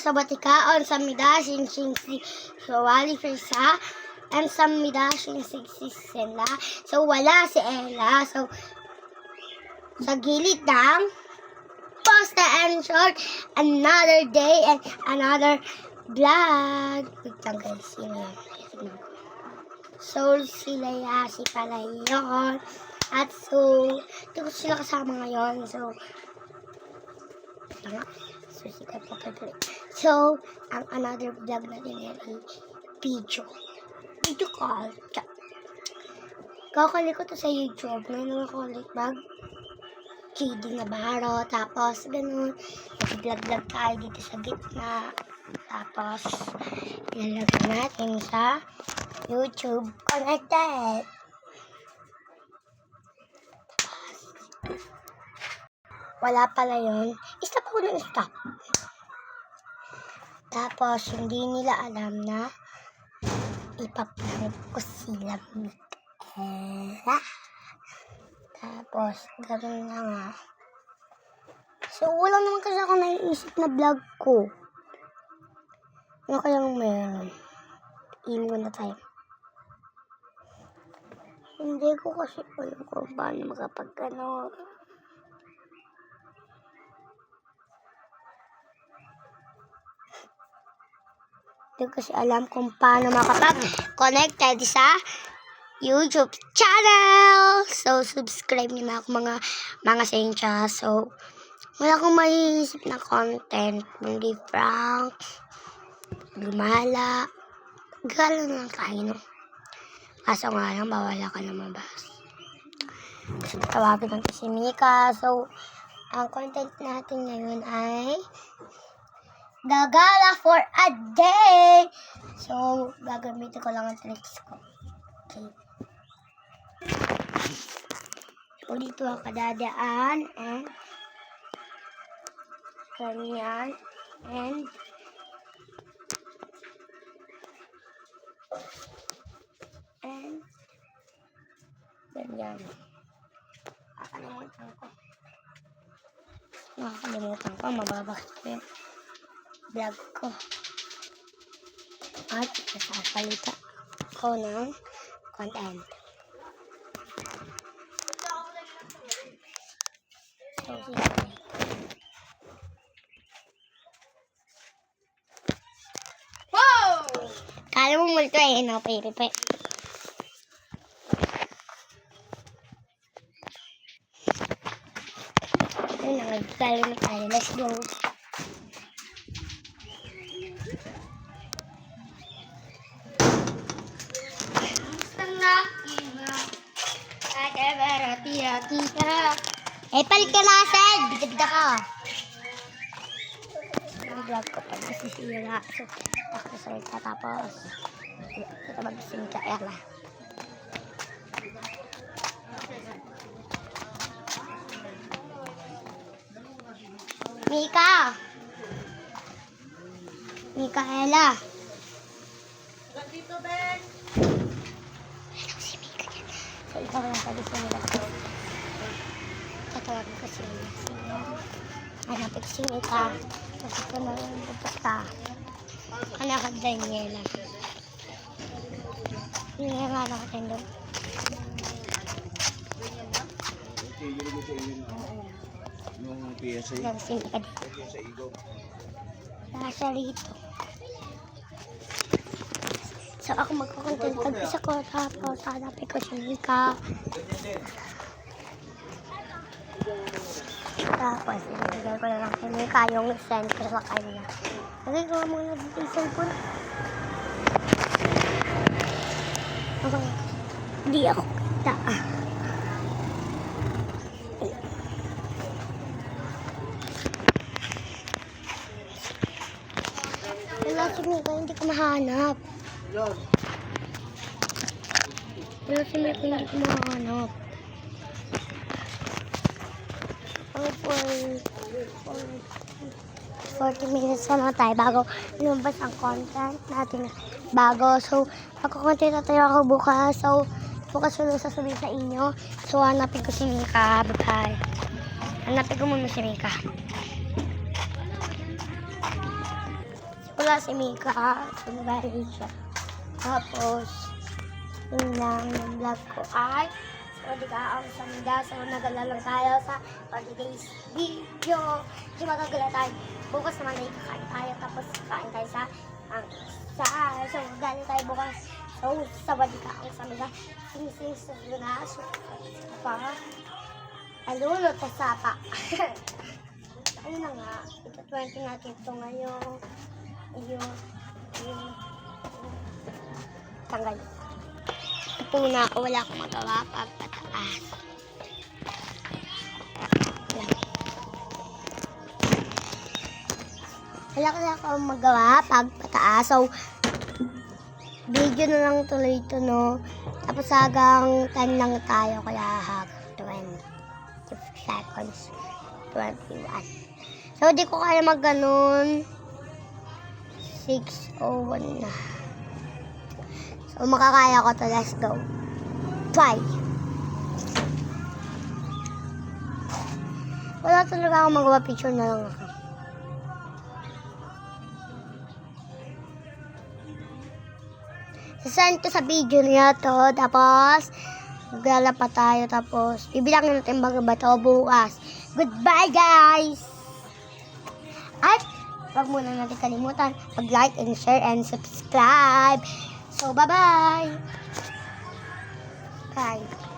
sa batikaon sa midasing si Wally Frisa and sa midasing si Sela. So wala si Ella. So sa gilid ng posta and short, another day and another vlog. Wait lang guys, so sila si pala yun. At so hindi ko sila kasama ngayon. So ang another vlog natin yan ay video call. Kakalik ko to sa YouTube. May nakakalik bag KD Navarro. Tapos ganun. Nag-vlog tayo dito sa gitna. Tapos ilalagay natin sa YouTube connected. Wala pala yun. Stop ako ng stop. Tapos, hindi nila alam na ipaprank ko sila Mikaela. Tapos, gano'n na nga. So, wala naman kasi ako naiisip na vlog ko. Ano kayang meron? Iwan na tayo. Hindi ko kasi alam kung paano makapag-ano. Hindi ko kasi alam kung paano makapag-connected sa YouTube channel. So, subscribe niyo na ako mga sencha. So, wala akong maiisip na content. Hindi prank, gumala. Gala lang tayo, no? Kaso nga lang, bawala ka na mabas. So, tawagin natin si Mika. So, ang content natin ngayon ay gagala for a day. So, gagamitin ko lang ang tricks ko. Okay. So, dito ako dadaan and ganyan and ganyan. Nakakalimutan ko. Mababakit ko yung vlog ko. At nasapalitan ko ng content. So, sige. Wow! Kala mo multo eh, no? Pepe. Ayun na, magkala na tayo. Let's go. Palit ka na, Sed! Bida-bida ka. Ang vlog ko pa nasisira. So, ako salita tapos ito mag-sing ka, Ella. Mikaela. Dito, Ben. Ano si Mika yan? So, ikaw lang pwede sa nila. Tatawagin ko si hanapin ko si Mika. Kasi ito na lang pupunta. Anak ka Daniela. Hindi nga anak ka doon. Yung PSA. Si Mika dito. Nasa rito. So, ako magkukontent pag-isa ko. Tapos, hanapin ko si Mika. Tapos, ibigay ko na lang kay Mika yung send ko sa kanya. Lagay ko muna dito yung cellphone. Okay. Hindi ako kita. Wala si Mika, hindi ko mahanap. Wala si Mika, hindi ko mahanap. 40 minutes na lang tayo bago lumabas ang content natin bago. So, magkukontent na tayo ako bukas. So, bukas ulit sasabihin sa inyo. So, hanapin ko si Mika. Bye-bye. Hanapin ko muna si Mika. Wala si Mika. So, nagalit siya. Tapos, yun lang yung vlog ko ay so, di ka ang samida. So, nagala lang tayo sa holidays video. Kasi magagala tayo. Bukas naman ay kakain tayo. Tapos, kain tayo sa so, galing tayo bukas. So, sa di ka ang samida. Sing-sing sa na. So, pa. Alulot sa sapa. Ayun na nga. Ito 20 natin ito ngayon. Ayun. Tanggal. Ito na ako. Wala akong magawa pagpataas. Wala akong magawa pagpataas. So, video na lang tuloy ito, no? Tapos hanggang 10 lang tayo. Kaya hanggang 20 seconds. 21. So, di ko kaya mag-ganon. 6:01 na. So, makakaya ko to. Let's go. Try. Wala talaga akong magawa. Picture na lang ako. Sasend ko sa video niya to. Tapos, maglala pa tayo. Tapos, bibilangin natin mga bato bukas. Goodbye, guys! At, huwag muna natin kalimutan mag-like and share and subscribe. So, bye-bye! Bye!